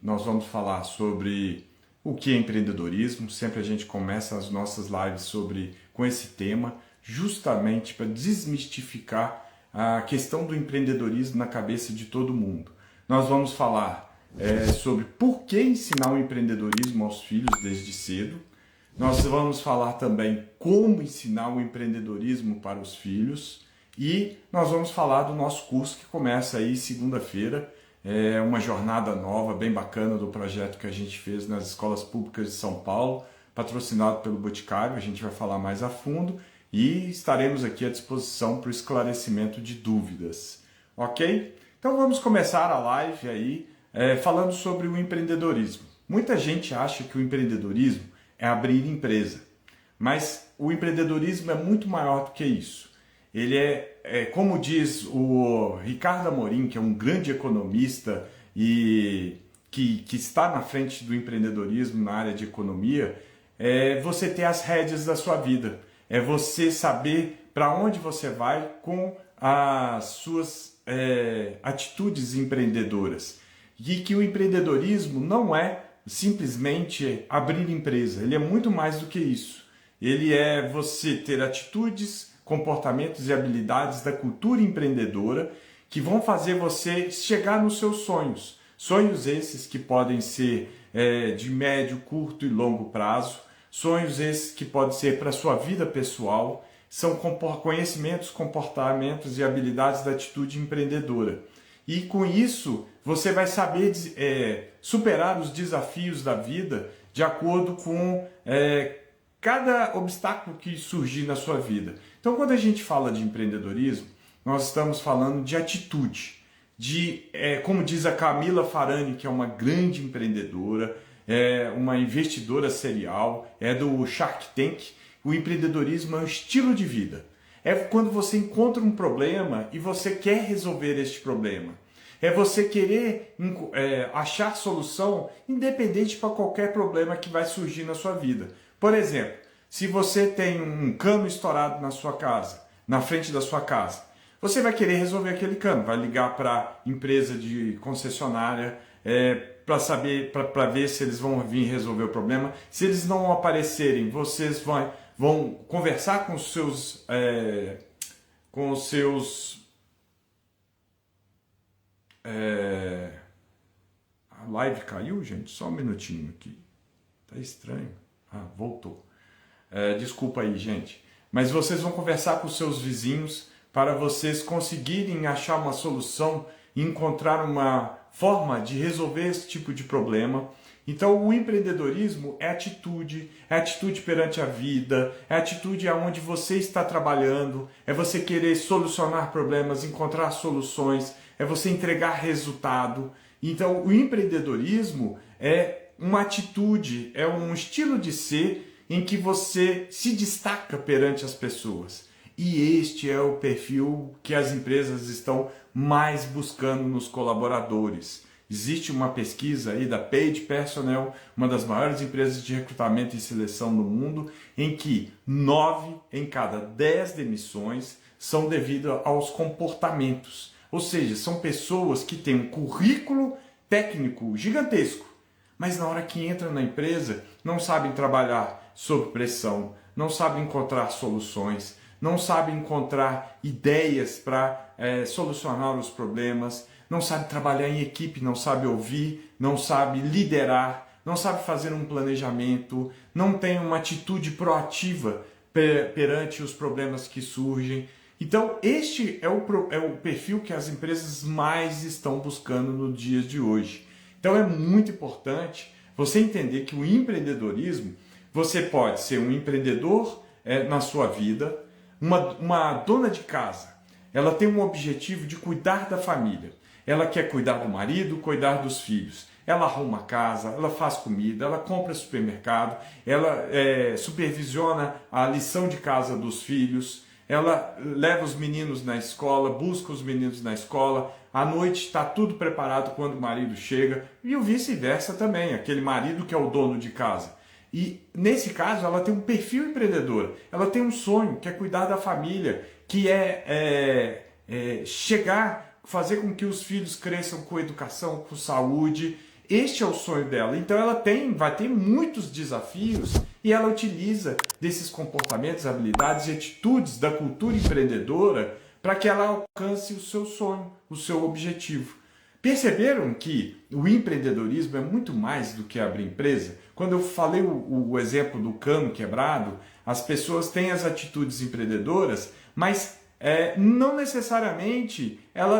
nós vamos falar sobre o que é empreendedorismo. Sempre a gente começa as nossas lives com esse tema, justamente para desmistificar a questão do empreendedorismo na cabeça de todo mundo. Nós vamos falar sobre por que ensinar o empreendedorismo aos filhos desde cedo. Nós vamos falar também como ensinar o empreendedorismo para os filhos. E nós vamos falar do nosso curso que começa aí segunda-feira. É uma jornada nova, bem bacana do projeto que a gente fez nas escolas públicas de São Paulo, patrocinado pelo Boticário. A gente vai falar mais a fundo e estaremos aqui à disposição para o esclarecimento de dúvidas. Ok? Então vamos começar a live aí falando sobre o empreendedorismo. Muita gente acha que o empreendedorismo é abrir empresa, mas o empreendedorismo é muito maior do que isso. Ele como diz o Ricardo Amorim, que é um grande economista e que está na frente do empreendedorismo na área de economia, é você ter as rédeas da sua vida. É você saber para onde você vai com as suas atitudes empreendedoras. E que o empreendedorismo não é simplesmente abrir empresa, ele é muito mais do que isso. Ele é você ter atitudes, comportamentos e habilidades da cultura empreendedora que vão fazer você chegar nos seus sonhos. Sonhos esses que podem ser de médio, curto e longo prazo. Sonhos esses que podem ser para a sua vida pessoal. São conhecimentos, comportamentos e habilidades da atitude empreendedora. E com isso você vai saber superar os desafios da vida de acordo com cada obstáculo que surgir na sua vida. Então, quando a gente fala de empreendedorismo, nós estamos falando de atitude, como diz a Camila Farani, que é uma grande empreendedora, uma investidora serial, do Shark Tank. O empreendedorismo é um estilo de vida. É quando você encontra um problema e você quer resolver este problema. É você querer achar solução independente para qualquer problema que vai surgir na sua vida. Por exemplo, se você tem um cano estourado na sua casa, na frente da sua casa, você vai querer resolver aquele cano, vai ligar para a empresa de concessionária para ver se eles vão vir resolver o problema. Se eles não aparecerem, vocês vão conversar com os seus a live caiu, gente? Só um minutinho aqui. Tá estranho. Voltou. Desculpa aí, gente. Mas vocês vão conversar com os seus vizinhos para vocês conseguirem achar uma solução e encontrar uma forma de resolver esse tipo de problema. Então, o empreendedorismo é atitude perante a vida, é atitude aonde você está trabalhando, é você querer solucionar problemas, encontrar soluções, é você entregar resultado. Então, o empreendedorismo é uma atitude, é um estilo de ser em que você se destaca perante as pessoas. E este é o perfil que as empresas estão mais buscando nos colaboradores. Existe uma pesquisa aí da Page Personnel, uma das maiores empresas de recrutamento e seleção no mundo, em que 9 em cada 10 demissões são devido aos comportamentos. Ou seja, são pessoas que têm um currículo técnico gigantesco, mas na hora que entram na empresa não sabem trabalhar sob pressão, não sabem encontrar soluções, não sabem encontrar ideias para solucionar os problemas, não sabem trabalhar em equipe, não sabem ouvir, não sabem liderar, não sabem fazer um planejamento, não têm uma atitude proativa perante os problemas que surgem. Então, este é o perfil que as empresas mais estão buscando nos dias de hoje. Então, é muito importante você entender que o empreendedorismo, você pode ser um empreendedor na sua vida, uma dona de casa, ela tem um objetivo de cuidar da família. Ela quer cuidar do marido, cuidar dos filhos. Ela arruma a casa, ela faz comida, ela compra supermercado, ela supervisiona a lição de casa dos filhos, ela leva os meninos na escola, busca os meninos na escola, à noite está tudo preparado quando o marido chega, e o vice-versa também, aquele marido que é o dono de casa. E nesse caso ela tem um perfil empreendedor, ela tem um sonho, que é cuidar da família, que fazer com que os filhos cresçam com educação, com saúde. este é o sonho dela. Então ela vai ter muitos desafios e ela utiliza desses comportamentos, habilidades e atitudes da cultura empreendedora para que ela alcance o seu sonho, o seu objetivo. Perceberam que o empreendedorismo é muito mais do que abrir empresa? Quando eu falei o exemplo do cano quebrado, as pessoas têm as atitudes empreendedoras, mas não necessariamente ela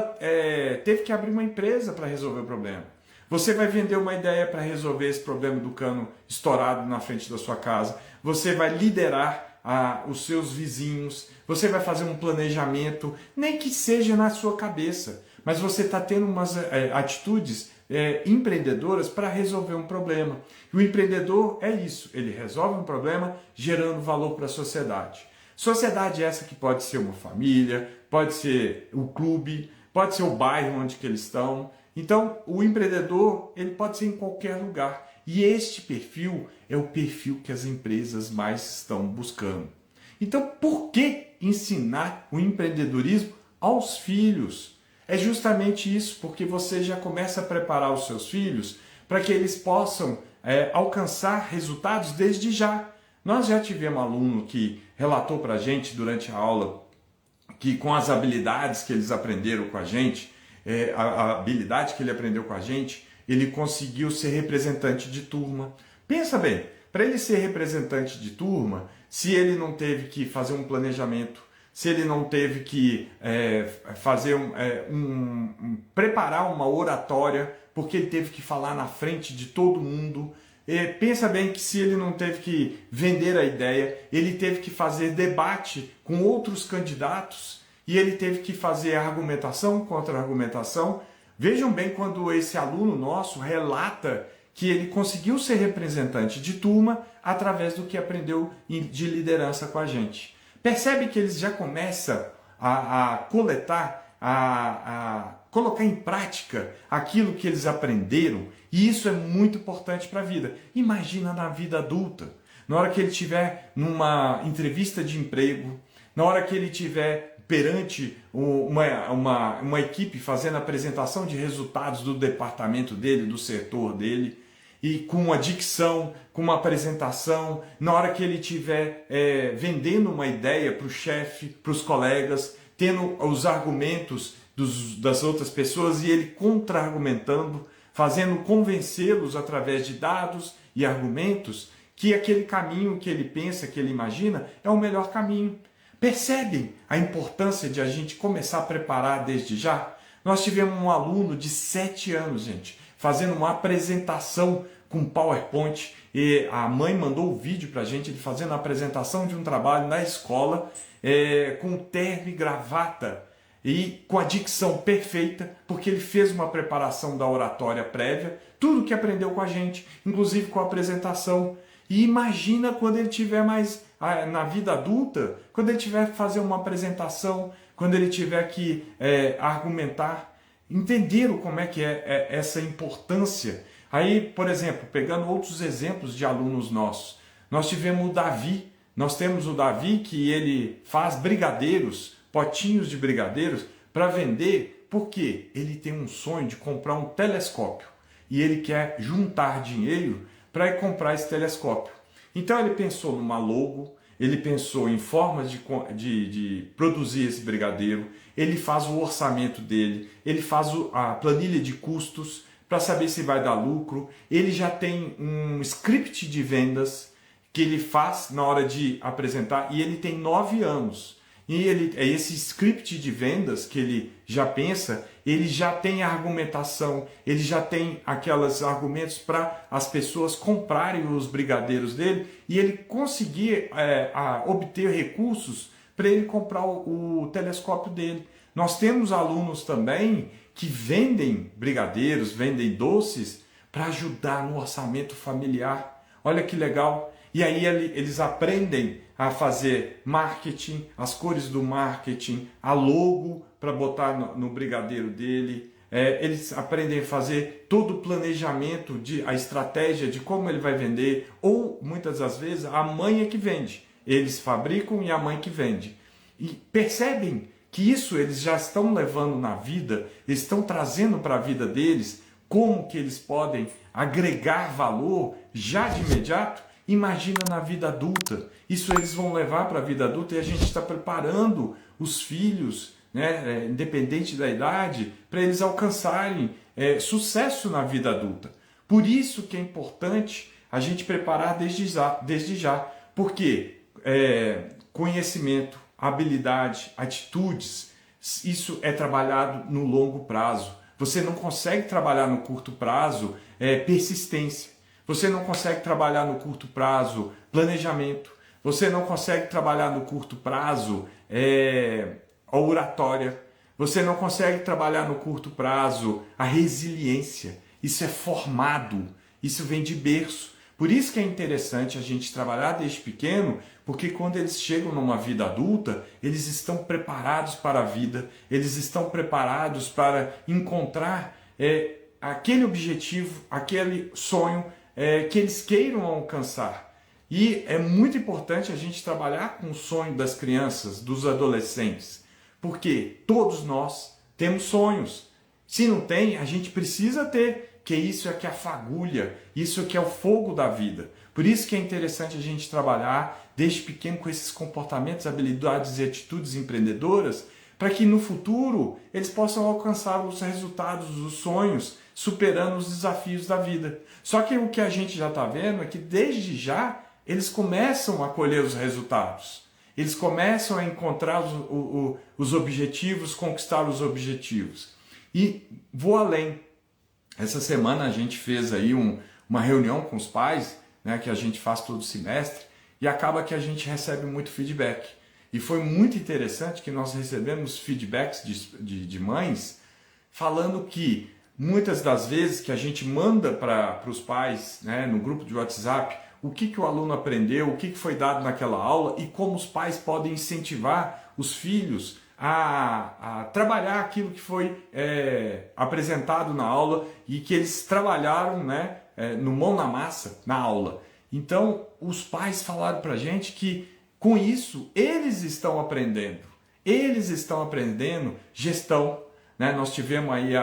teve que abrir uma empresa para resolver o problema. Você vai vender uma ideia para resolver esse problema do cano estourado na frente da sua casa. Você vai liderar os seus vizinhos. Você vai fazer um planejamento, nem que seja na sua cabeça. Mas você está tendo umas atitudes empreendedoras para resolver um problema. E o empreendedor é isso. Ele resolve um problema gerando valor para a sociedade. Sociedade essa que pode ser uma família, pode ser o clube, pode ser o bairro onde que eles estão. Então, o empreendedor ele pode ser em qualquer lugar. E este perfil é o perfil que as empresas mais estão buscando. Então, por que ensinar o empreendedorismo aos filhos? É justamente isso, porque você já começa a preparar os seus filhos para que eles possam alcançar resultados desde já. Nós já tivemos um aluno que relatou para a gente durante a aula que com as habilidades que eles aprenderam com a gente, a habilidade que ele aprendeu com a gente, ele conseguiu ser representante de turma. Pensa bem, para ele ser representante de turma, se ele não teve que fazer um planejamento, se ele não teve que preparar uma oratória, porque ele teve que falar na frente de todo mundo. Pensa bem que se ele não teve que vender a ideia, ele teve que fazer debate com outros candidatos e ele teve que fazer argumentação, contra-argumentação. Vejam bem quando esse aluno nosso relata que ele conseguiu ser representante de turma através do que aprendeu de liderança com a gente. Percebe que eles já começam a coletar, a colocar em prática aquilo que eles aprenderam, e isso é muito importante para a vida. Imagina na vida adulta, na hora que ele estiver numa entrevista de emprego, na hora que ele estiver perante uma equipe fazendo apresentação de resultados do departamento dele, do setor dele, e com uma dicção, com uma apresentação, na hora que ele estiver vendendo uma ideia para o chefe, para os colegas, tendo os argumentos das outras pessoas e ele contra-argumentando, fazendo convencê-los através de dados e argumentos que aquele caminho que ele pensa, que ele imagina, é o melhor caminho. Percebem a importância de a gente começar a preparar desde já? Nós tivemos um aluno de 7 anos, gente, fazendo uma apresentação com PowerPoint e a mãe mandou o vídeo para a gente, ele fazendo a apresentação de um trabalho na escola com terno e gravata e com a dicção perfeita, porque ele fez uma preparação da oratória prévia, tudo que aprendeu com a gente, inclusive com a apresentação. E imagina quando ele tiver mais na vida adulta, quando ele tiver que fazer uma apresentação, quando ele tiver que argumentar. Entenderam como é que é essa importância? Aí, por exemplo, pegando outros exemplos de alunos nossos, nós tivemos o Davi. Nós temos o Davi que ele faz brigadeiros, potinhos de brigadeiros para vender, porque ele tem um sonho de comprar um telescópio e ele quer juntar dinheiro para ir comprar esse telescópio. Então ele pensou numa logo, ele pensou em formas de produzir esse brigadeiro, ele faz o orçamento dele, ele faz a planilha de custos para saber se vai dar lucro, ele já tem um script de vendas que ele faz na hora de apresentar e ele tem 9 anos. E esse script de vendas que ele já pensa, ele já tem a argumentação, ele já tem aqueles argumentos para as pessoas comprarem os brigadeiros dele e ele conseguir obter recursos para ele comprar o telescópio dele. Nós temos alunos também que vendem brigadeiros, vendem doces para ajudar no orçamento familiar. Olha que legal! E aí eles aprendem a fazer marketing, as cores do marketing, a logo para botar no brigadeiro dele. Eles aprendem a fazer todo o planejamento, a estratégia de como ele vai vender. Ou, muitas das vezes, a mãe é que vende. Eles fabricam e a mãe que vende. E percebem que isso eles já estão levando na vida, eles estão trazendo para a vida deles como que eles podem agregar valor já de imediato, imagina na vida adulta. Isso eles vão levar para a vida adulta e a gente está preparando os filhos, né, independente da idade, para eles alcançarem sucesso na vida adulta. Por isso que é importante a gente preparar desde já, porque conhecimento, habilidade, atitudes, isso é trabalhado no longo prazo. Você não consegue trabalhar no curto prazo persistência. Você não consegue trabalhar no curto prazo planejamento. Você não consegue trabalhar no curto prazo a oratória. Você não consegue trabalhar no curto prazo a resiliência. Isso é formado. Isso vem de berço. Por isso que é interessante a gente trabalhar desde pequeno, porque quando eles chegam numa vida adulta, eles estão preparados para a vida, eles estão preparados para encontrar aquele objetivo, aquele sonho que eles queiram alcançar. E é muito importante a gente trabalhar com o sonho das crianças, dos adolescentes, porque todos nós temos sonhos. Se não tem, a gente precisa ter, que isso é que é a fagulha, isso é que é o fogo da vida. Por isso que é interessante a gente trabalhar desde pequeno com esses comportamentos, habilidades e atitudes empreendedoras, para que no futuro eles possam alcançar os resultados, os sonhos, superando os desafios da vida. Só que o que a gente já está vendo é que desde já eles começam a colher os resultados. Eles começam a encontrar os objetivos, conquistar os objetivos. E vou além. Essa semana a gente fez aí uma reunião com os pais, né, que a gente faz todo semestre, e acaba que a gente recebe muito feedback. E foi muito interessante que nós recebemos feedbacks de mães falando que muitas das vezes que a gente manda para os pais, né, no grupo de WhatsApp, o que o aluno aprendeu, o que foi dado naquela aula e como os pais podem incentivar os filhos a trabalhar aquilo que foi apresentado na aula e que eles trabalharam, né, no mão na massa na aula. Então, os pais falaram para a gente que com isso eles estão aprendendo gestão. Né? Nós tivemos aí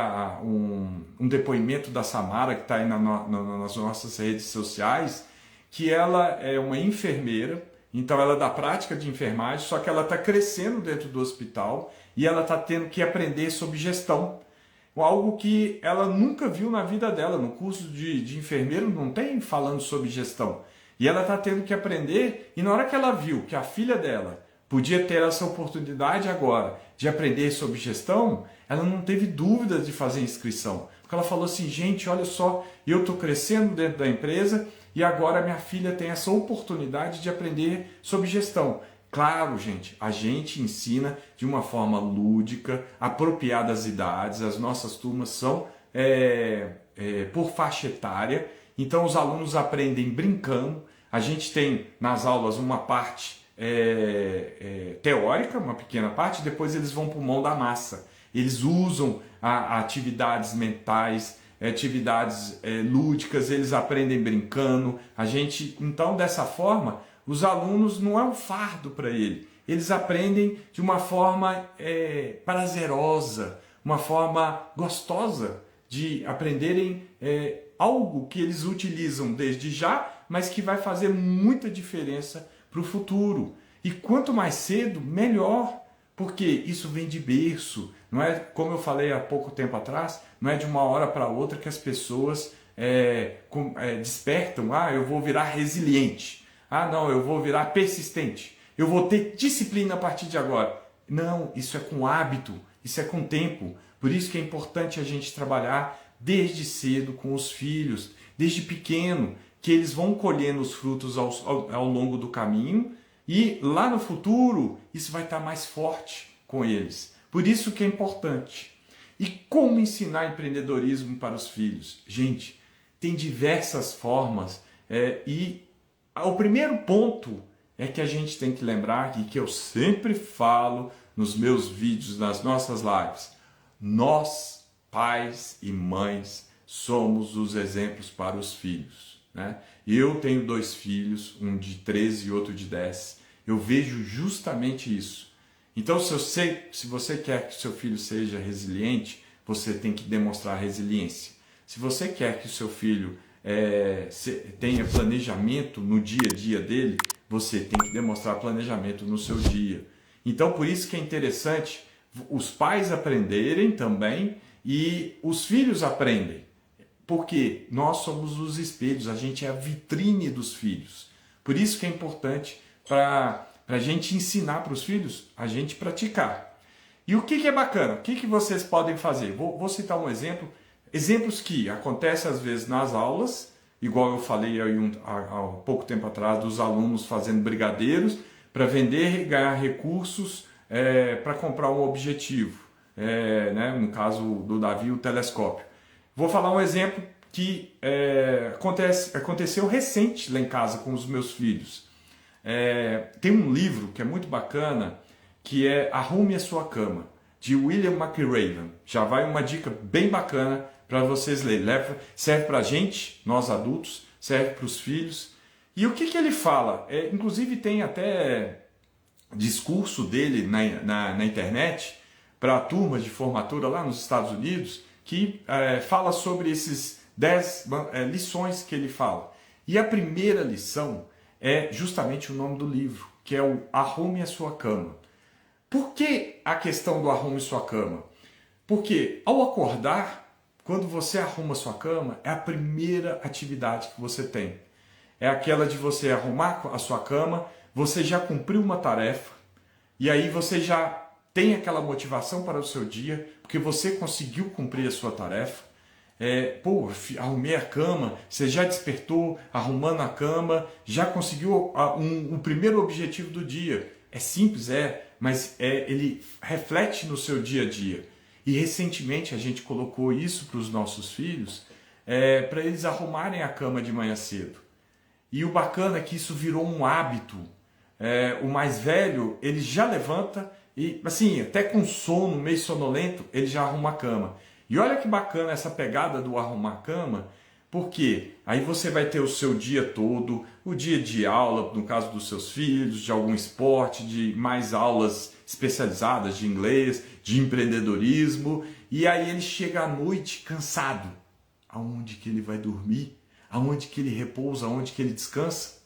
um depoimento da Samara, que está aí nas nossas redes sociais, que ela é uma enfermeira. Então ela é da prática de enfermagem, só que ela está crescendo dentro do hospital e ela está tendo que aprender sobre gestão. Algo que ela nunca viu na vida dela. No curso de enfermeiro não tem falando sobre gestão. E ela está tendo que aprender, e na hora que ela viu que a filha dela podia ter essa oportunidade agora de aprender sobre gestão, ela não teve dúvidas de fazer inscrição. Porque ela falou assim, gente, olha só, eu estou crescendo dentro da empresa e agora minha filha tem essa oportunidade de aprender sobre gestão. Claro, gente, a gente ensina de uma forma lúdica, apropriada às idades, as nossas turmas são por faixa etária, então os alunos aprendem brincando. A gente tem nas aulas uma parte teórica, uma pequena parte, depois eles vão para o mão da massa. Eles usam atividades mentais, atividades lúdicas, eles aprendem brincando. Então, dessa forma, os alunos não é um fardo para eles aprendem de uma forma prazerosa, uma forma gostosa de aprenderem algo que eles utilizam desde já, mas que vai fazer muita diferença para o futuro. E quanto mais cedo, melhor, porque isso vem de berço. Não é, como eu falei há pouco tempo atrás, não é de uma hora para outra que as pessoas despertam. Eu vou virar resiliente. Não, eu vou virar persistente. Eu vou ter disciplina a partir de agora. Não, isso é com hábito, isso é com tempo. Por isso que é importante a gente trabalhar desde cedo com os filhos, desde pequeno, que eles vão colhendo os frutos ao longo do caminho e lá no futuro isso vai estar mais forte com eles. Por isso que é importante. E como ensinar empreendedorismo para os filhos? Gente, tem diversas formas e o primeiro ponto é que a gente tem que lembrar e que eu sempre falo nos meus vídeos, nas nossas lives. Nós, pais e mães, somos os exemplos para os filhos. Né? Eu tenho 2 filhos, um de 13 e outro de 10. Eu vejo justamente isso. Então, se você quer que seu filho seja resiliente, você tem que demonstrar resiliência. Se você quer que o seu filho tenha planejamento no dia a dia dele, você tem que demonstrar planejamento no seu dia. Então, por isso que é interessante os pais aprenderem também e os filhos aprendem. Porque nós somos os espelhos, a gente é a vitrine dos filhos. Por isso que é importante para a gente ensinar para os filhos, a gente praticar. E o que é bacana? O que vocês podem fazer? Vou citar um exemplo. Exemplos que acontecem às vezes nas aulas, igual eu falei há pouco tempo atrás, dos alunos fazendo brigadeiros para vender e ganhar recursos para comprar um objetivo. Né? No caso do Davi, o telescópio. Vou falar um exemplo que aconteceu recente lá em casa com os meus filhos. Tem um livro que é muito bacana, que é Arrume a Sua Cama, de William McRaven. Já vai uma dica bem bacana para vocês lerem. Serve para a gente, nós adultos, serve para os filhos. E o que ele fala? Inclusive tem até discurso dele na internet para turmas de formatura lá nos Estados Unidos, que fala sobre esses 10 lições que ele fala. E a primeira lição é justamente o nome do livro, que é o Arrume a Sua Cama. Por que a questão do arrume sua cama? Porque ao acordar, quando você arruma sua cama, é a primeira atividade que você tem. É aquela de você arrumar a sua cama, você já cumpriu uma tarefa, e aí você já tem aquela motivação para o seu dia, porque você conseguiu cumprir a sua tarefa. Arrumei a cama, você já despertou arrumando a cama, já conseguiu o primeiro objetivo do dia. É simples, mas ele reflete no seu dia a dia. E recentemente a gente colocou isso para os nossos filhos, para eles arrumarem a cama de manhã cedo. E o bacana é que isso virou um hábito. O mais velho, ele já levanta e, assim, até com sono, meio sonolento, ele já arruma a cama. E olha que bacana essa pegada do arrumar a cama, porque aí você vai ter o seu dia todo, o dia de aula, no caso dos seus filhos, de algum esporte, de mais aulas especializadas de inglês, de empreendedorismo, e aí ele chega à noite cansado. Aonde que ele vai dormir? Aonde que ele repousa? Aonde que ele descansa?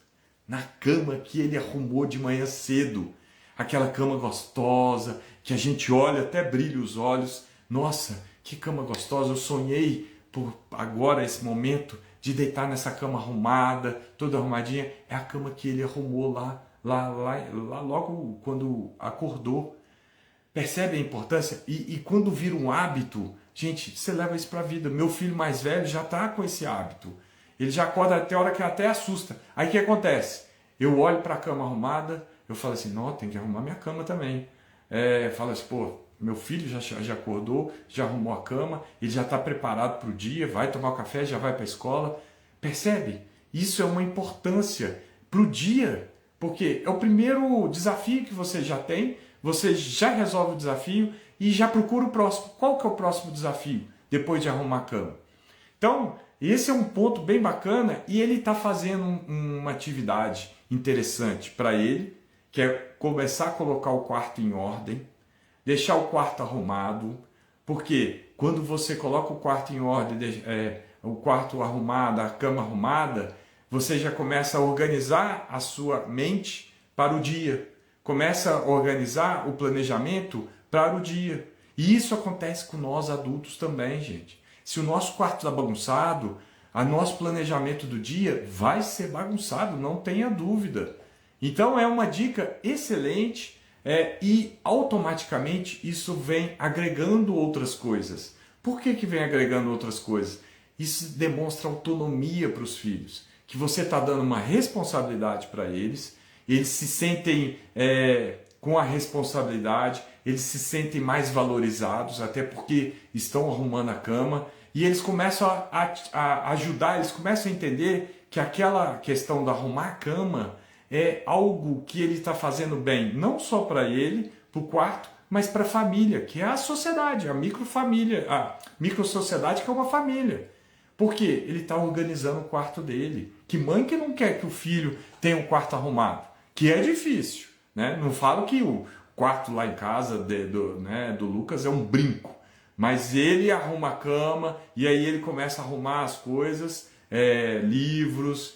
Na cama que ele arrumou de manhã cedo. Aquela cama gostosa, que a gente olha, até brilha os olhos. Nossa, que cama gostosa, eu sonhei por agora, esse momento, de deitar nessa cama arrumada, toda arrumadinha. É a cama que ele arrumou lá logo quando acordou. Percebe a importância? E quando vira um hábito, gente, você leva isso para a vida. Meu filho mais velho já está com esse hábito. Ele já acorda até a hora que até assusta. Aí o que acontece? Eu olho para a cama arrumada, eu falo assim, não, tem que arrumar minha cama também. Falo assim, pô, meu filho já acordou, já arrumou a cama, ele já está preparado para o dia, vai tomar o café, já vai para a escola. Percebe? Isso é uma importância para o dia, porque é o primeiro desafio que você já tem, você já resolve o desafio e já procura o próximo. Qual que é o próximo desafio depois de arrumar a cama? Então, esse é um ponto bem bacana e ele está fazendo uma atividade interessante para ele, que é começar a colocar o quarto em ordem, deixar o quarto arrumado, porque quando você coloca o quarto em ordem, o quarto arrumado, a cama arrumada, você já começa a organizar a sua mente para o dia, começa a organizar o planejamento para o dia. E isso acontece com nós adultos também, gente. Se o nosso quarto está bagunçado, o nosso planejamento do dia vai ser bagunçado, não tenha dúvida. Então é uma dica excelente e automaticamente isso vem agregando outras coisas. Por que vem agregando outras coisas? Isso demonstra autonomia para os filhos, que você está dando uma responsabilidade para eles, eles se sentem com a responsabilidade, eles se sentem mais valorizados, até porque estão arrumando a cama, e eles começam a ajudar, eles começam a entender que aquela questão de arrumar a cama é algo que ele está fazendo bem, não só para ele, para o quarto, mas para a família, que é a sociedade, a microfamília, a microsociedade que é uma família. Porque ele está organizando o quarto dele. Que mãe que não quer que o filho tenha um quarto arrumado? Que é difícil, né? Não falo que o quarto lá em casa do Lucas é um brinco, mas ele arruma a cama e aí ele começa a arrumar as coisas, livros,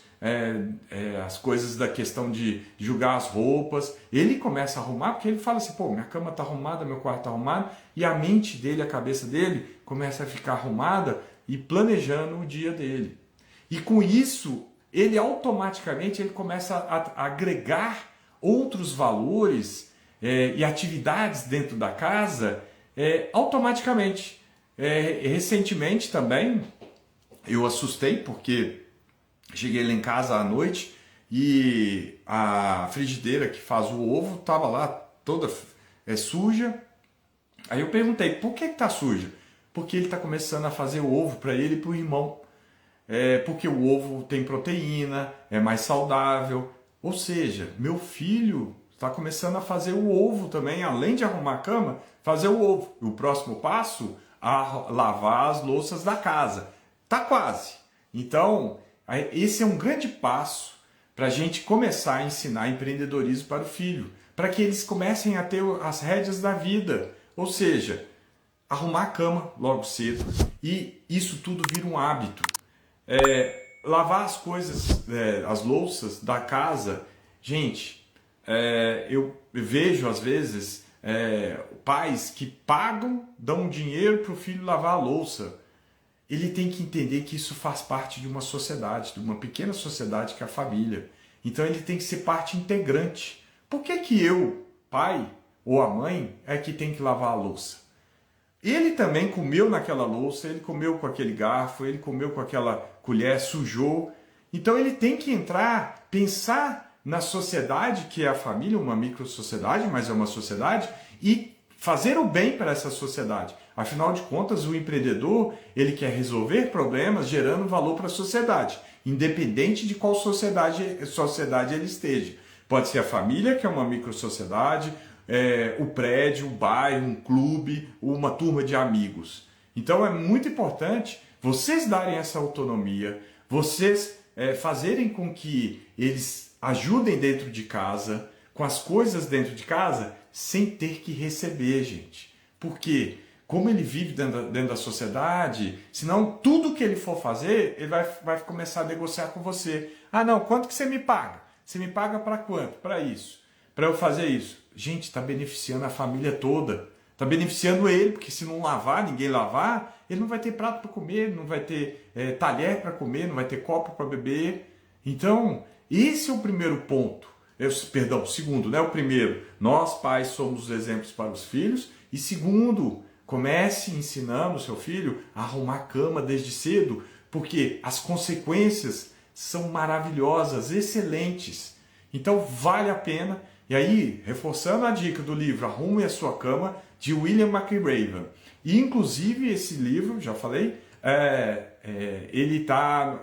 as coisas da questão de jogar as roupas. Ele começa a arrumar porque ele fala assim, pô, minha cama está arrumada, meu quarto está arrumado, e a mente dele, a cabeça dele começa a ficar arrumada e planejando o dia dele. E com isso, ele automaticamente ele começa a agregar outros valores e atividades dentro da casa automaticamente. Recentemente também eu assustei porque cheguei lá em casa à noite e a frigideira que faz o ovo estava lá toda suja. Aí eu perguntei, por que está suja? Porque ele está começando a fazer o ovo para ele e para o irmão. Porque o ovo tem proteína, é mais saudável. Ou seja, meu filho está começando a fazer o ovo também, além de arrumar a cama, fazer o ovo. E o próximo passo, a lavar as louças da casa. Tá quase. Então, esse é um grande passo para a gente começar a ensinar empreendedorismo para o filho, para que eles comecem a ter as rédeas da vida. Ou seja, arrumar a cama logo cedo. E isso tudo vira um hábito. Lavar as coisas, as louças da casa. Gente, eu vejo às vezes pais que pagam, dão dinheiro para o filho lavar a louça. Ele tem que entender que isso faz parte de uma sociedade, de uma pequena sociedade que é a família. Então ele tem que ser parte integrante. Por que que eu, pai ou a mãe, é que tem que lavar a louça? Ele também comeu naquela louça, ele comeu com aquele garfo, ele comeu com aquela colher, sujou. Então ele tem que entrar, pensar na sociedade, que é a família, uma micro-sociedade, mas é uma sociedade, e fazer o bem para essa sociedade. Afinal de contas, o empreendedor, ele quer resolver problemas gerando valor para a sociedade, independente de qual sociedade ele esteja. Pode ser a família, que é uma micro-sociedade, o prédio, o bairro, um clube, uma turma de amigos. Então é muito importante vocês darem essa autonomia, vocês fazerem com que eles ajudem dentro de casa, com as coisas dentro de casa, sem ter que receber, gente. Porque como ele vive dentro da sociedade, senão tudo que ele for fazer, ele vai começar a negociar com você. Ah não, quanto que você me paga? Você me paga para quanto? Para isso. Para eu fazer isso. Gente, está beneficiando a família toda. Está beneficiando ele, porque se não lavar, ninguém lavar, ele não vai ter prato para comer, não vai ter talher para comer, não vai ter copo para beber. Então, esse é o primeiro ponto. O segundo, né? O primeiro, nós pais somos os exemplos para os filhos. E segundo, comece ensinando o seu filho a arrumar a cama desde cedo, porque as consequências são maravilhosas, excelentes. Então, vale a pena. E aí, reforçando a dica do livro Arrume a Sua Cama, de William McRaven. E, inclusive, esse livro, já falei, ele está...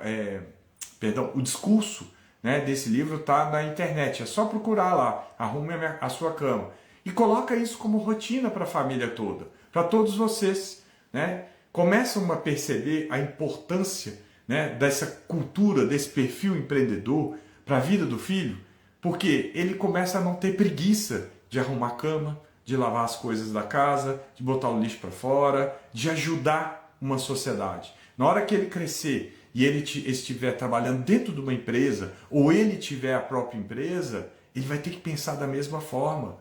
o discurso, né, desse livro está na internet. É só procurar lá, Arrume a Sua Cama. E coloca isso como rotina para a família toda, para todos vocês. Né? Começam a perceber a importância, né, dessa cultura, desse perfil empreendedor para a vida do filho. Porque ele começa a não ter preguiça de arrumar a cama, de lavar as coisas da casa, de botar o lixo para fora, de ajudar uma sociedade. Na hora que ele crescer e ele estiver trabalhando dentro de uma empresa, ou ele tiver a própria empresa, ele vai ter que pensar da mesma forma.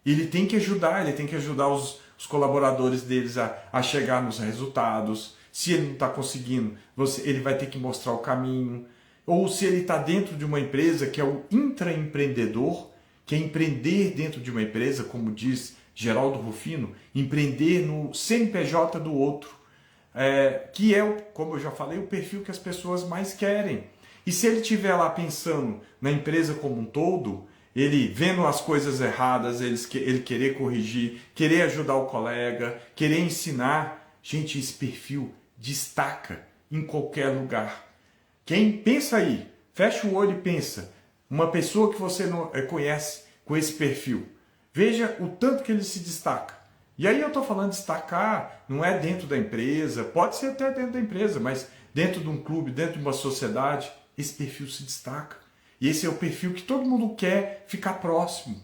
Ele tem que ajudar os colaboradores deles a chegar nos resultados. Se ele não está conseguindo, ele vai ter que mostrar o caminho. Ou se ele está dentro de uma empresa que é o intraempreendedor, que é empreender dentro de uma empresa, como diz Geraldo Rufino, empreender no CNPJ do outro, que é, como eu já falei, o perfil que as pessoas mais querem. E se ele estiver lá pensando na empresa como um todo, ele vendo as coisas erradas, ele querer corrigir, querer ajudar o colega, querer ensinar, gente, esse perfil destaca em qualquer lugar. Quem pensa aí, fecha o olho e pensa, uma pessoa que você não conhece com esse perfil, veja o tanto que ele se destaca. E aí eu estou falando destacar, não é dentro da empresa, pode ser até dentro da empresa, mas dentro de um clube, dentro de uma sociedade, esse perfil se destaca. E esse é o perfil que todo mundo quer ficar próximo,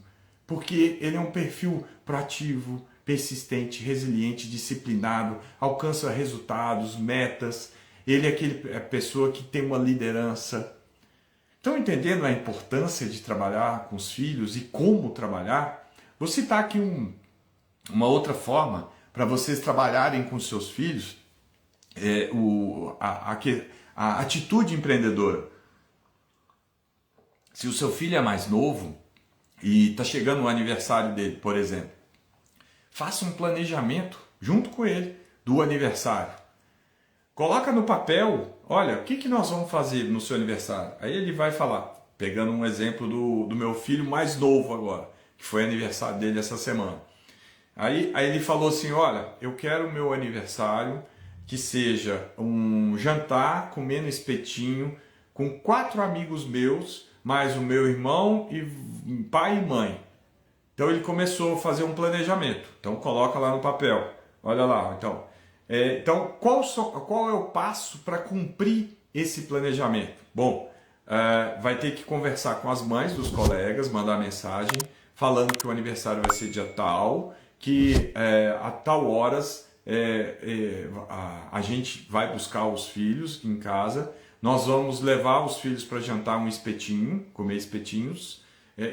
porque ele é um perfil proativo, persistente, resiliente, disciplinado, alcança resultados, metas. Ele é a pessoa que tem uma liderança. Estão entendendo a importância de trabalhar com os filhos e como trabalhar? Vou citar aqui uma outra forma para vocês trabalharem com seus filhos, a atitude empreendedora. Se o seu filho é mais novo e está chegando o aniversário dele, por exemplo, faça um planejamento junto com ele do aniversário. Coloca no papel, olha, o que nós vamos fazer no seu aniversário? Aí ele vai falar, pegando um exemplo do meu filho mais novo agora, que foi aniversário dele essa semana. Aí ele falou assim, olha, eu quero o meu aniversário que seja um jantar comendo espetinho com 4 amigos meus, mais o meu irmão e pai e mãe. Então ele começou a fazer um planejamento. Então coloca lá no papel. Olha lá. Então qual é o passo para cumprir esse planejamento? Bom, vai ter que conversar com as mães dos colegas, mandar mensagem falando que o aniversário vai ser dia tal, que a tal horas a gente vai buscar os filhos em casa. Nós vamos levar os filhos para jantar um espetinho, comer espetinhos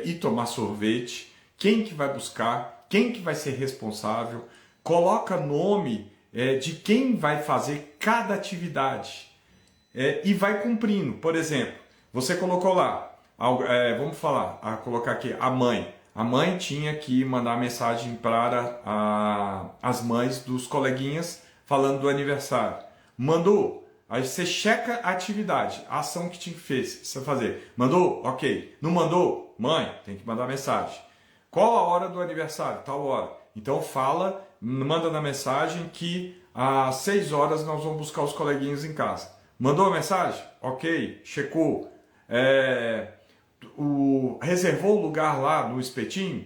e tomar sorvete. Quem que vai buscar? Quem que vai ser responsável? Coloca nome de quem vai fazer cada atividade e vai cumprindo. Por exemplo, você colocou lá, vamos colocar aqui a mãe. A mãe tinha que mandar mensagem para as mães dos coleguinhas falando do aniversário. Mandou. Aí você checa a atividade, a ação que tinha que fazer. Mandou? Ok. Não mandou? Mãe, tem que mandar mensagem. Qual a hora do aniversário? Tal hora. Então manda na mensagem que às 6 horas nós vamos buscar os coleguinhas em casa. Mandou a mensagem? Ok. Checou. Reservou o lugar lá no espetinho?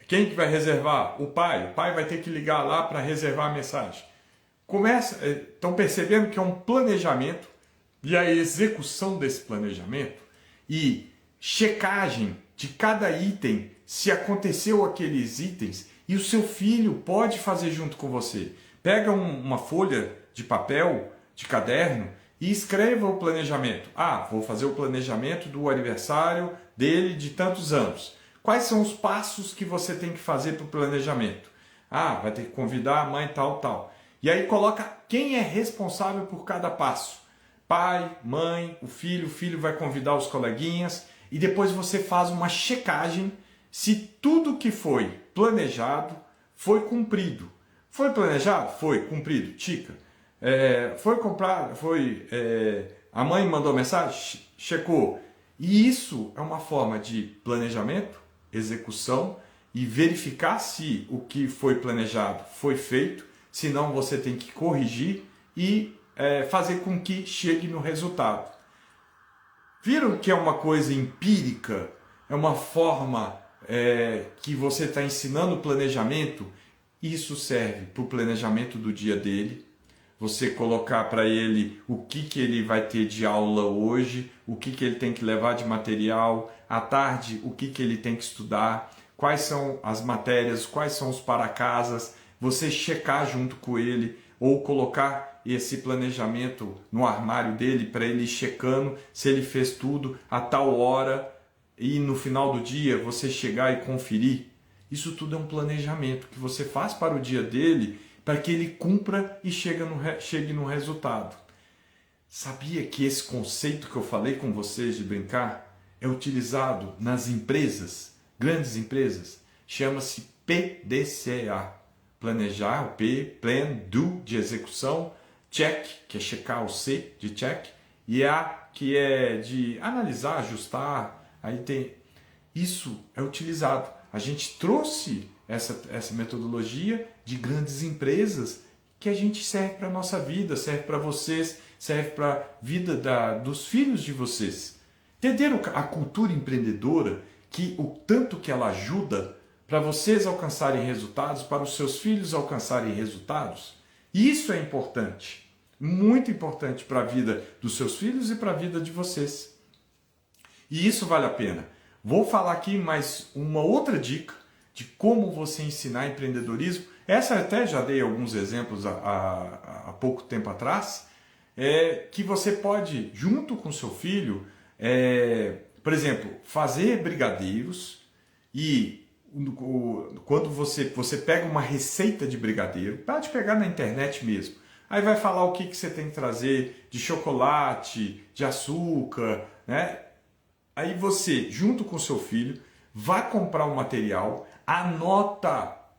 Quem que vai reservar? O pai. O pai vai ter que ligar lá para reservar a mensagem. Estão percebendo que é um planejamento e a execução desse planejamento e checagem de cada item, se aconteceu aqueles itens, e o seu filho pode fazer junto com você. Pega uma folha de papel, de caderno, e escreva o planejamento. Vou fazer o planejamento do aniversário dele de tantos anos. Quais são os passos que você tem que fazer para o planejamento? Vai ter que convidar a mãe tal. E aí coloca quem é responsável por cada passo. Pai, mãe, o filho vai convidar os coleguinhas e depois você faz uma checagem se tudo que foi planejado foi cumprido. Foi planejado? Foi. Cumprido. Tica. Foi comprado? Foi. A mãe mandou mensagem? Checou. E isso é uma forma de planejamento, execução e verificar se o que foi planejado foi feito. Senão você tem que corrigir e fazer com que chegue no resultado. Viram que é uma coisa empírica? É uma forma que você está ensinando planejamento? Isso serve para o planejamento do dia dele. Você colocar para ele o que ele vai ter de aula hoje, o que ele tem que levar de material, à tarde o que ele tem que estudar, quais são as matérias, quais são os para-casas, você checar junto com ele ou colocar esse planejamento no armário dele para ele ir checando se ele fez tudo a tal hora e no final do dia você chegar e conferir. Isso tudo é um planejamento que você faz para o dia dele para que ele cumpra e chegue no resultado. Sabia que esse conceito que eu falei com vocês de brincar é utilizado nas empresas, grandes empresas? Chama-se PDCA. Planejar, o P, plan, do, de execução, check, que é checar, o C, de check, e A, que é de analisar, ajustar, aí tem... Isso é utilizado. A gente trouxe essa metodologia de grandes empresas que a gente serve para a nossa vida, serve para vocês, serve para a vida dos filhos de vocês. Entenderam a cultura empreendedora, que o tanto que ela ajuda para vocês alcançarem resultados, para os seus filhos alcançarem resultados? Isso é importante, muito importante para a vida dos seus filhos e para a vida de vocês. E isso vale a pena. Vou falar aqui mais uma outra dica de como você ensinar empreendedorismo Essa até já dei alguns exemplos há pouco tempo atrás, que você pode, junto com seu filho, por exemplo, fazer brigadeiros e quando você pega uma receita de brigadeiro, pode pegar na internet mesmo. Aí vai falar o que você tem que trazer de chocolate, de açúcar, né? Aí você, junto com seu filho, vai comprar o material,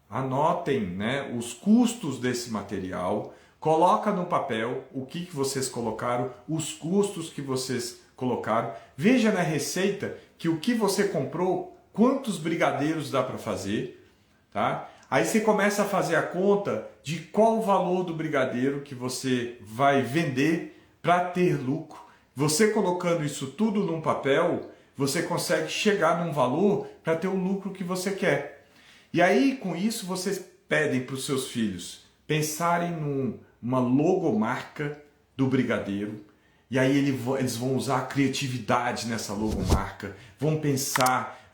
anotem, né, os custos desse material, coloca no papel o que vocês colocaram, os custos que vocês colocaram, veja na receita que o que você comprou, quantos brigadeiros dá para fazer, tá? Aí você começa a fazer a conta de qual o valor do brigadeiro que você vai vender para ter lucro. Você colocando isso tudo num papel, você consegue chegar num valor para ter o lucro que você quer. E aí, com isso, vocês pedem para os seus filhos pensarem numa logomarca do brigadeiro. E aí eles vão usar a criatividade nessa logomarca, vão pensar,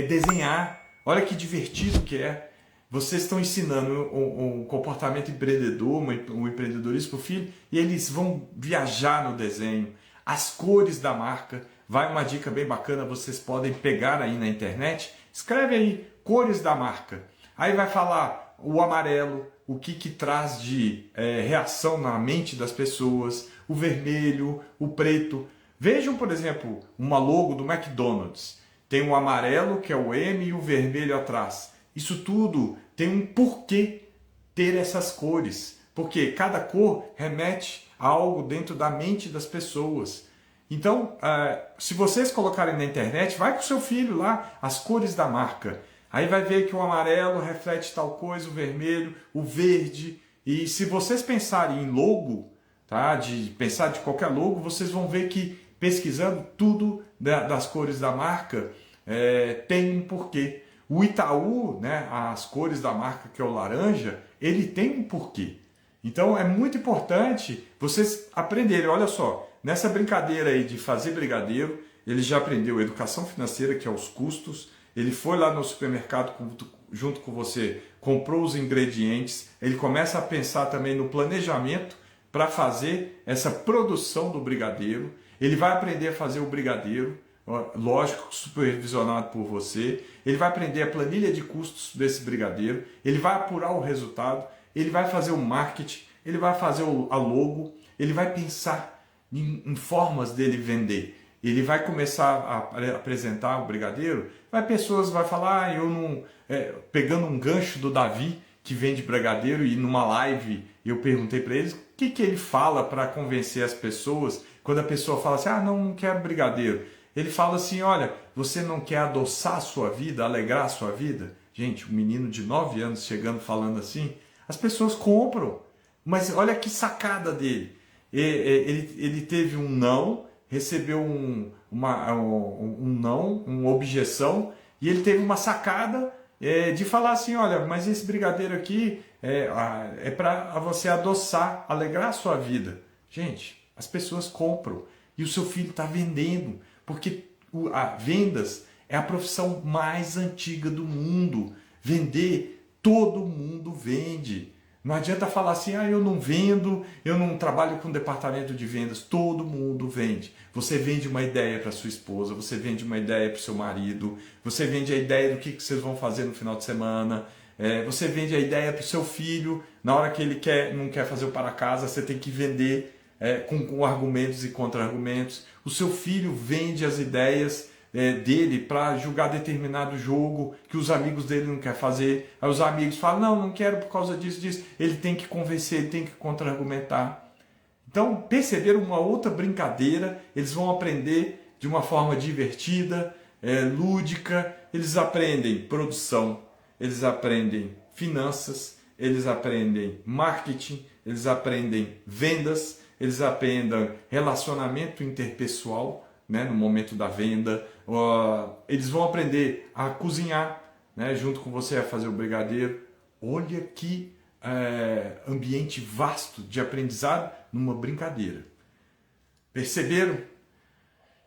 desenhar. Olha que divertido que é. Vocês estão ensinando um comportamento empreendedor, um empreendedorismo para o filho, e eles vão viajar no desenho. As cores da marca, vai uma dica bem bacana, vocês podem pegar aí na internet, escreve aí, cores da marca. Aí vai falar o amarelo, o que traz de reação na mente das pessoas, o vermelho, o preto. Vejam, por exemplo, uma logo do McDonald's. Tem o amarelo, que é o M, e o vermelho atrás. Isso tudo tem um porquê ter essas cores, porque cada cor remete a algo dentro da mente das pessoas. Então, se vocês colocarem na internet, vai com o seu filho lá, as cores da marca. Aí vai ver que o amarelo reflete tal coisa, o vermelho, o verde. E se vocês pensarem em logo, tá? Pensar de qualquer logo, vocês vão ver que pesquisando tudo das cores da marca tem um porquê. O Itaú, né, as cores da marca, que é o laranja, ele tem um porquê. Então é muito importante vocês aprenderem. Olha só, nessa brincadeira aí de fazer brigadeiro, ele já aprendeu educação financeira, que é os custos. Ele foi lá no supermercado junto com você, comprou os ingredientes. Ele começa a pensar também no planejamento para fazer essa produção do brigadeiro. Ele vai aprender a fazer o brigadeiro, lógico, supervisionado por você. Ele vai aprender a planilha de custos desse brigadeiro, ele vai apurar o resultado, ele vai fazer o marketing, ele vai fazer a logo, ele vai pensar em formas dele vender. Ele vai começar a apresentar o brigadeiro, pessoas vão falar, eu não... pegando um gancho do Davi, que vende brigadeiro, e numa live eu perguntei para eles o que ele fala para convencer as pessoas, quando a pessoa fala assim, não quero brigadeiro. Ele fala assim, olha, você não quer adoçar a sua vida, alegrar a sua vida? Gente, um menino de 9 anos chegando falando assim, as pessoas compram. Mas olha que sacada dele. Ele teve um não, recebeu um não, uma objeção, e ele teve uma sacada de falar assim, olha, mas esse brigadeiro aqui é para você adoçar, alegrar a sua vida. Gente, as pessoas compram e o seu filho está vendendo. Porque vendas é a profissão mais antiga do mundo. Vender, todo mundo vende. Não adianta falar assim, eu não vendo, eu não trabalho com departamento de vendas. Todo mundo vende. Você vende uma ideia para sua esposa, você vende uma ideia para o seu marido, você vende a ideia do que vocês vão fazer no final de semana, você vende a ideia para o seu filho. Na hora que ele não quer fazer o para casa, você tem que vender com argumentos e contra-argumentos. O seu filho vende as ideias dele para jogar determinado jogo que os amigos dele não querem fazer. Aí os amigos falam, não quero por causa disso. Ele tem que convencer, ele tem que contra-argumentar. Então, perceberam uma outra brincadeira, eles vão aprender de uma forma divertida, lúdica, eles aprendem produção, eles aprendem finanças, eles aprendem marketing, eles aprendem vendas, eles aprendem relacionamento interpessoal, né, no momento da venda. Eles vão aprender a cozinhar, né, junto com você a fazer o brigadeiro. Olha que ambiente vasto de aprendizado numa brincadeira. Perceberam?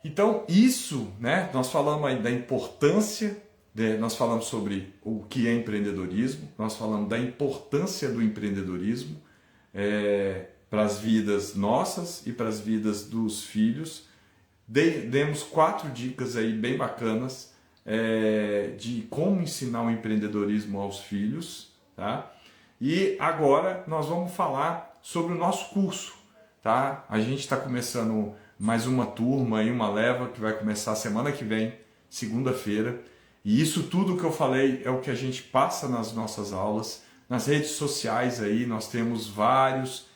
Então isso, né, nós falamos aí da importância nós falamos sobre o que é empreendedorismo, nós falamos da importância do empreendedorismo para as vidas nossas e para as vidas dos filhos. Demos 4 dicas aí bem bacanas de como ensinar o empreendedorismo aos filhos, tá? E agora nós vamos falar sobre o nosso curso, tá? A gente está começando mais uma turma e uma leva que vai começar semana que vem, segunda-feira. E isso tudo que eu falei é o que a gente passa nas nossas aulas. Nas redes sociais aí nós temos vários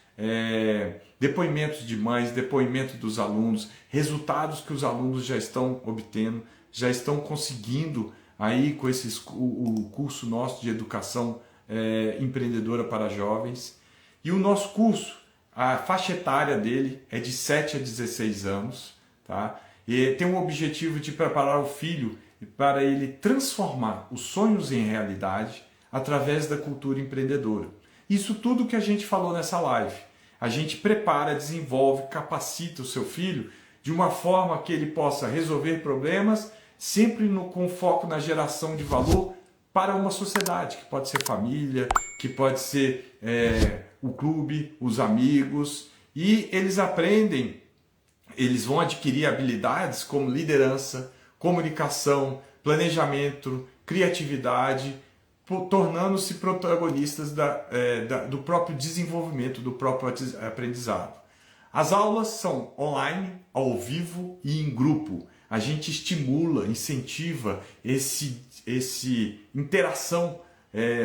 depoimentos de mães, depoimento dos alunos, resultados que os alunos já estão obtendo, já estão conseguindo aí com o curso nosso de educação empreendedora para jovens. E o nosso curso, a faixa etária dele é de 7 a 16 anos, tá? E tem o objetivo de preparar o filho para ele transformar os sonhos em realidade através da cultura empreendedora. Isso tudo que a gente falou nessa live. A gente prepara, desenvolve, capacita o seu filho de uma forma que ele possa resolver problemas, sempre com foco na geração de valor para uma sociedade, que pode ser família, que pode ser o clube, os amigos, e eles aprendem, eles vão adquirir habilidades como liderança, comunicação, planejamento, criatividade, tornando-se protagonistas do próprio desenvolvimento, do próprio aprendizado. As aulas são online, ao vivo e em grupo. A gente estimula, incentiva esse interação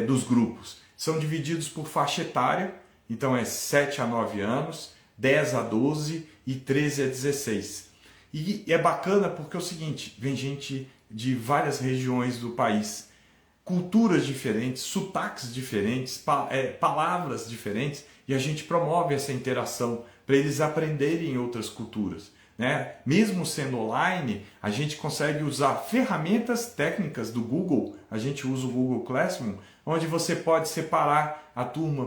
dos grupos. São divididos por faixa etária, então é 7 a 9 anos, 10 a 12 e 13 a 16. E é bacana porque é o seguinte, vem gente de várias regiões do país, culturas diferentes, sotaques diferentes, palavras diferentes, e a gente promove essa interação para eles aprenderem outras culturas, né? Mesmo sendo online, a gente consegue usar ferramentas técnicas do Google, a gente usa o Google Classroom, onde você pode separar a turma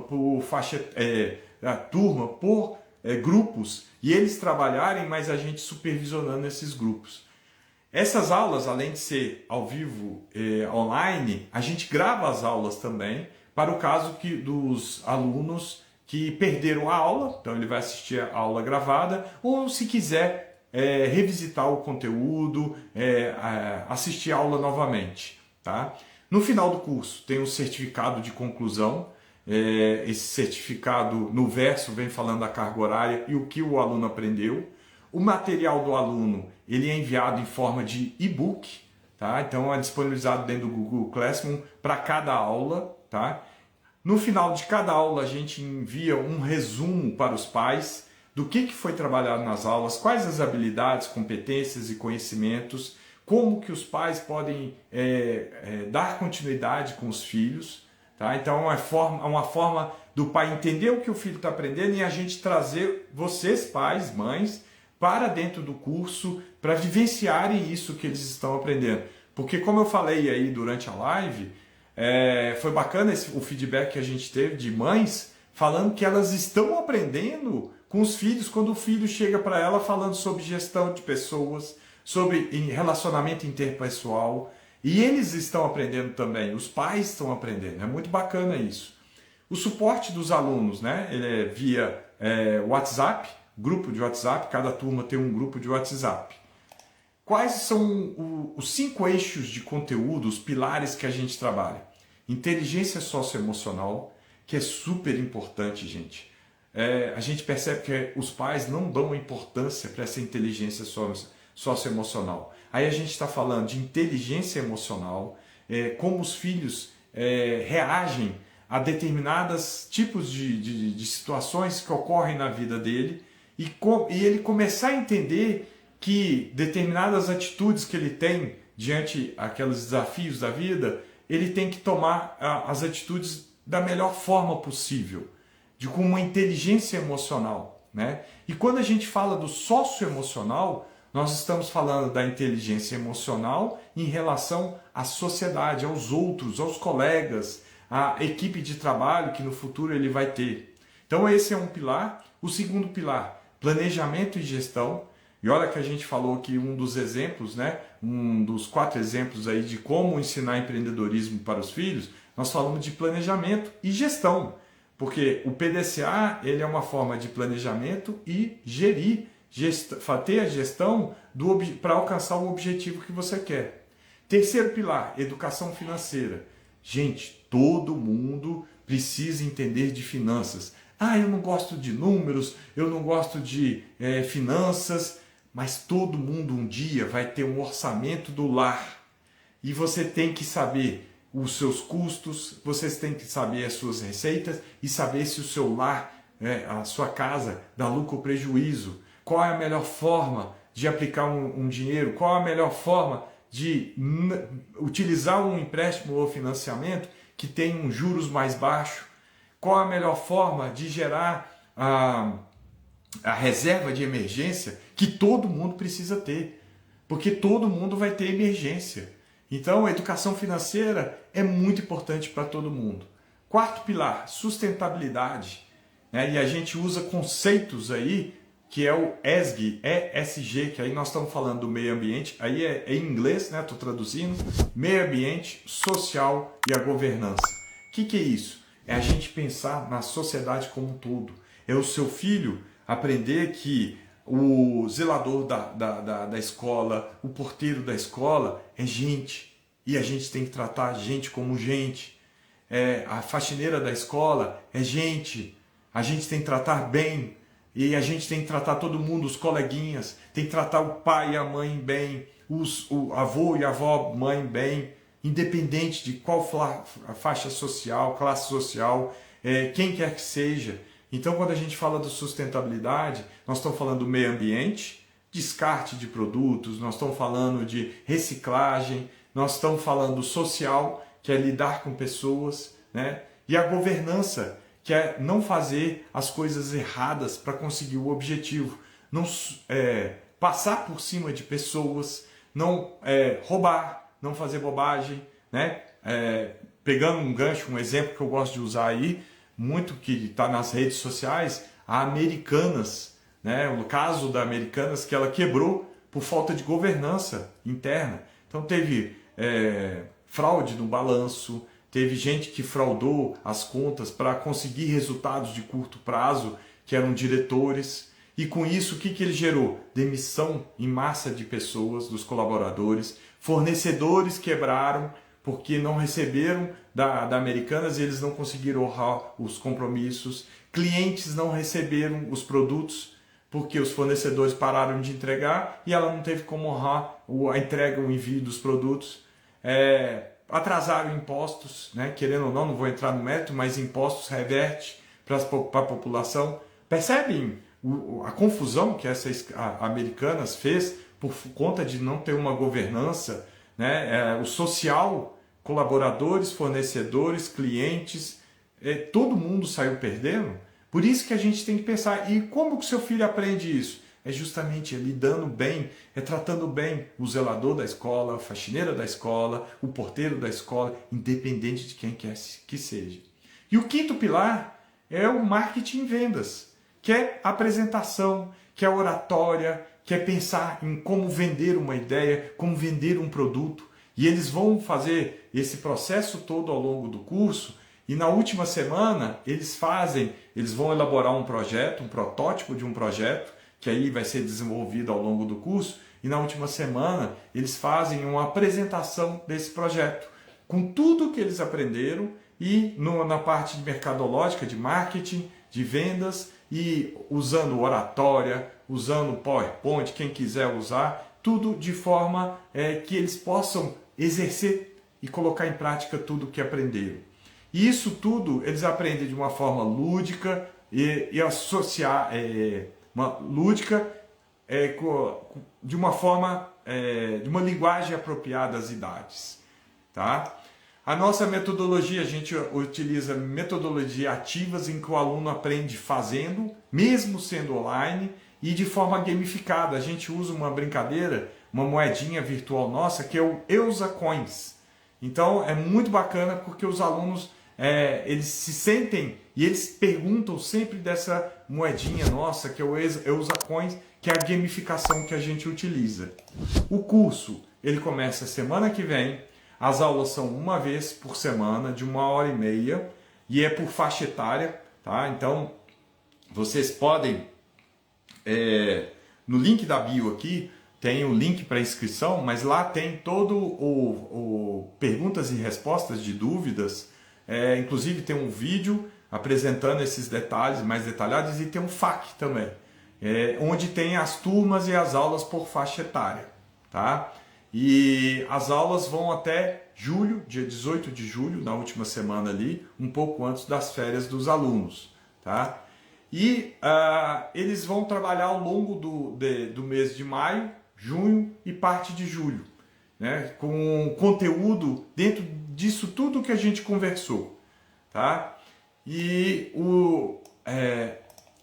por grupos e eles trabalharem, mas a gente supervisionando esses grupos. Essas aulas, além de ser ao vivo online, a gente grava as aulas também para o caso dos alunos que perderam a aula, então ele vai assistir a aula gravada, ou se quiser revisitar o conteúdo, assistir a aula novamente. Tá? No final do curso tem um certificado de conclusão. Esse certificado no verso vem falando da carga horária e o que o aluno aprendeu. O material do aluno ele é enviado em forma de e-book, tá? Então é disponibilizado dentro do Google Classroom para cada aula. Tá? No final de cada aula a gente envia um resumo para os pais do que foi trabalhado nas aulas, quais as habilidades, competências e conhecimentos, como que os pais podem dar continuidade com os filhos. Tá? Então é uma forma do pai entender o que o filho está aprendendo e a gente trazer vocês, pais, mães, para dentro do curso, para vivenciarem isso que eles estão aprendendo. Porque como eu falei aí durante a live, foi bacana o feedback que a gente teve de mães falando que elas estão aprendendo com os filhos quando o filho chega para ela falando sobre gestão de pessoas, sobre relacionamento interpessoal. E eles estão aprendendo também, os pais estão aprendendo, é muito bacana isso. O suporte dos alunos, né? Ele é via WhatsApp, grupo de WhatsApp, cada turma tem um grupo de WhatsApp. Quais são os 5 eixos de conteúdo, os pilares que a gente trabalha? Inteligência socioemocional, que é super importante, gente. A gente percebe que os pais não dão importância para essa inteligência socioemocional. Aí a gente está falando de inteligência emocional, como os filhos reagem a determinados tipos de situações que ocorrem na vida dele e ele começar a entender que determinadas atitudes que ele tem diante aqueles desafios da vida, ele tem que tomar as atitudes da melhor forma possível, com uma inteligência emocional, né? E quando a gente fala do socioemocional, nós estamos falando da inteligência emocional em relação à sociedade, aos outros, aos colegas, à equipe de trabalho que no futuro ele vai ter. Então esse é um pilar. O segundo pilar, planejamento e gestão. E olha que a gente falou que um dos exemplos, né, um dos 4 exemplos aí de como ensinar empreendedorismo para os filhos, nós falamos de planejamento e gestão. Porque o PDCA ele é uma forma de planejamento e gerir, ter a gestão para alcançar o objetivo que você quer. Terceiro pilar, educação financeira. Gente, todo mundo precisa entender de finanças. Ah, eu não gosto de números, eu não gosto de finanças, mas todo mundo um dia vai ter um orçamento do lar. E você tem que saber os seus custos, vocês têm que saber as suas receitas e saber se o seu lar, a sua casa, dá lucro ou prejuízo. Qual é a melhor forma de aplicar um dinheiro? Qual é a melhor forma de utilizar um empréstimo ou financiamento que tem um juros mais baixo? Qual a melhor forma de gerar a reserva de emergência que todo mundo precisa ter? Porque todo mundo vai ter emergência. Então, a educação financeira é muito importante para todo mundo. Quarto pilar, sustentabilidade. Né? E a gente usa conceitos aí, que é o ESG, ESG, que aí nós estamos falando do meio ambiente, aí é em inglês, né? Estou traduzindo, meio ambiente, social e a governança. O que é isso? É a gente pensar na sociedade como um todo. É o seu filho aprender que o zelador da escola, o porteiro da escola é gente. E a gente tem que tratar a gente como gente. A faxineira da escola é gente. A gente tem que tratar bem. E a gente tem que tratar todo mundo, os coleguinhas. Tem que tratar o pai e a mãe bem. O avô e a avó mãe bem. Independente de qual faixa social, classe social, quem quer que seja. Então, quando a gente fala de sustentabilidade, nós estamos falando do meio ambiente, descarte de produtos, nós estamos falando de reciclagem, nós estamos falando social, que é lidar com pessoas, né? E a governança, que é não fazer as coisas erradas para conseguir o objetivo, não passar por cima de pessoas, não roubar, não fazer bobagem, né? Pegando um gancho, um exemplo que eu gosto de usar aí, muito que está nas redes sociais, a Americanas, né? O caso da Americanas que ela quebrou por falta de governança interna. Então teve fraude no balanço, teve gente que fraudou as contas para conseguir resultados de curto prazo, que eram diretores, e com isso o que ele gerou? Demissão em massa de pessoas, dos colaboradores, fornecedores quebraram, porque não receberam da Americanas e eles não conseguiram honrar os compromissos. Clientes não receberam os produtos porque os fornecedores pararam de entregar e ela não teve como honrar a entrega, o envio dos produtos. Atrasaram impostos, né? Querendo ou não vou entrar no mérito, mas impostos reverte para a população. Percebem a confusão que a Americanas fez por conta de não ter uma governança, né? O social, colaboradores, fornecedores, clientes, todo mundo saiu perdendo. Por isso que a gente tem que pensar, e como que o seu filho aprende isso? É justamente lidando bem, tratando bem o zelador da escola, a faxineira da escola, o porteiro da escola, independente de quem quer que seja. E o quinto pilar é o marketing e vendas, que é apresentação, que é oratória, que é pensar em como vender uma ideia, como vender um produto. E eles vão fazer esse processo todo ao longo do curso e na última semana eles vão elaborar um projeto, um protótipo de um projeto, que aí vai ser desenvolvido ao longo do curso, e na última semana eles fazem uma apresentação desse projeto, com tudo que eles aprenderam e na parte de mercadológica, de marketing, de vendas, e usando oratória, usando PowerPoint, quem quiser usar, tudo de forma que eles possam exercer e colocar em prática tudo o que aprenderam. E isso tudo eles aprendem de uma forma lúdica e associar de uma forma de uma linguagem apropriada às idades, tá? A nossa metodologia, a gente utiliza metodologia ativas em que o aluno aprende fazendo, mesmo sendo online, e de forma gamificada. A gente usa uma brincadeira, uma moedinha virtual nossa, que é o EusaCoins. Então é muito bacana porque os alunos eles se sentem e eles perguntam sempre dessa moedinha nossa, que é o EusaCoins, que é a gamificação que a gente utiliza. O curso, ele começa semana que vem, as aulas são uma vez por semana, de 1h30, e é por faixa etária, tá? Então, vocês podem, no link da bio aqui, tem o link para inscrição, mas lá tem todo o perguntas e respostas de dúvidas, inclusive tem um vídeo apresentando esses detalhes mais detalhados e tem um FAQ também, onde tem as turmas e as aulas por faixa etária, tá? E as aulas vão até julho, dia 18 de julho, na última semana ali, um pouco antes das férias dos alunos, tá? E eles vão trabalhar ao longo do mês de maio, junho e parte de julho, né? Com conteúdo dentro disso tudo que a gente conversou, tá? E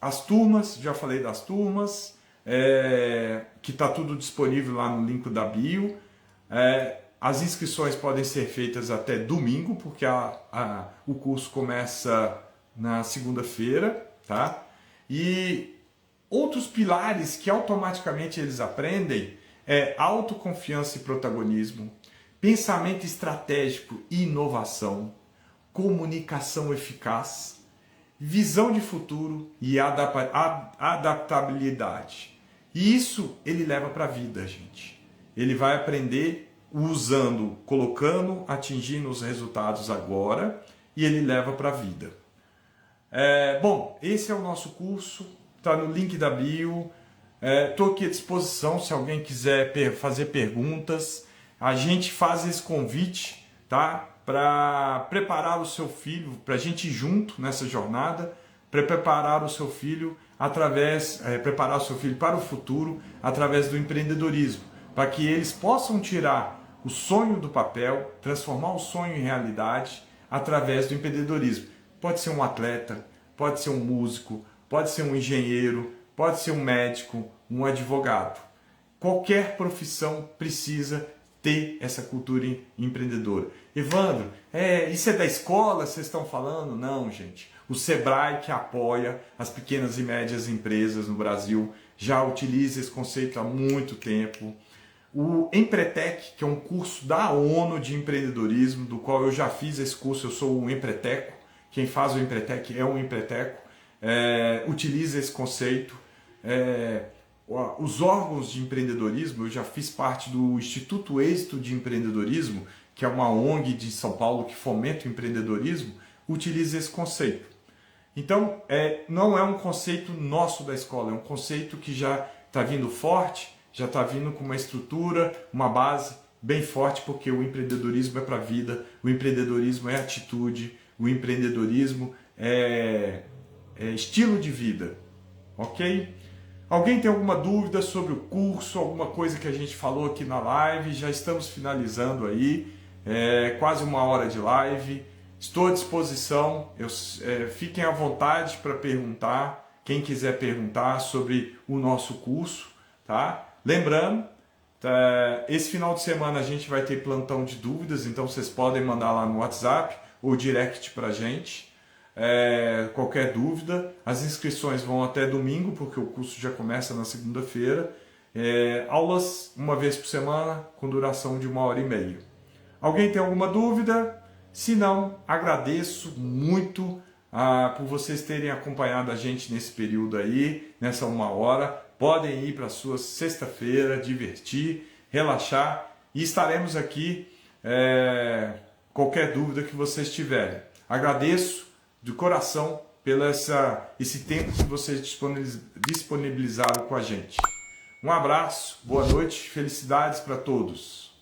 as turmas, já falei das turmas, que está tudo disponível lá no link da bio. As inscrições podem ser feitas até domingo, porque o curso começa na segunda-feira, tá? E outros pilares que automaticamente eles aprendem é autoconfiança e protagonismo, pensamento estratégico e inovação, comunicação eficaz, visão de futuro e adaptabilidade. E isso ele leva para a vida, gente. Ele vai aprender usando, colocando, atingindo os resultados agora, e ele leva para a vida. Bom, esse é o nosso curso, está no link da bio. Estou aqui à disposição se alguém quiser fazer perguntas. A gente faz esse convite, tá? Para preparar o seu filho, para a gente ir junto nessa jornada, para preparar o seu filho preparar o seu filho para o futuro através do empreendedorismo, para que eles possam tirar o sonho do papel, transformar o sonho em realidade através do empreendedorismo. Pode ser um atleta, pode ser um músico, pode ser um engenheiro, pode ser um médico, um advogado. Qualquer profissão precisa ter essa cultura empreendedora. Evandro, isso é da escola, vocês estão falando? Não, gente. O Sebrae, que apoia as pequenas e médias empresas no Brasil, já utiliza esse conceito há muito tempo. O Empretec, que é um curso da ONU de empreendedorismo, do qual eu já fiz esse curso, eu sou um empreteco. Quem faz o Empretec é um empreteco. Utiliza esse conceito. Os órgãos de empreendedorismo, eu já fiz parte do Instituto Êxito de Empreendedorismo, que é uma ONG de São Paulo que fomenta o empreendedorismo, utiliza esse conceito. Então, não é um conceito nosso da escola, é um conceito que já está vindo forte, já está vindo com uma estrutura, uma base bem forte, porque o empreendedorismo é para a vida, o empreendedorismo é atitude, o empreendedorismo é estilo de vida, ok? Alguém tem alguma dúvida sobre o curso, alguma coisa que a gente falou aqui na live? Já estamos finalizando aí, quase 1 hora de live. Estou à disposição, fiquem à vontade para perguntar, quem quiser perguntar sobre o nosso curso, tá? Lembrando, esse final de semana a gente vai ter plantão de dúvidas, então vocês podem mandar lá no WhatsApp ou direct para a gente. Qualquer dúvida, as inscrições vão até domingo, porque o curso já começa na segunda-feira. Aulas uma vez por semana, com duração de 1h30. Alguém tem alguma dúvida? Se não, agradeço muito por vocês terem acompanhado a gente nesse período aí, nessa 1 hora. Podem ir para a sua sexta-feira, divertir, relaxar, e estaremos aqui qualquer dúvida que vocês tiverem. Agradeço de coração pelo esse tempo que vocês disponibilizaram com a gente. Um abraço, boa noite, felicidades para todos.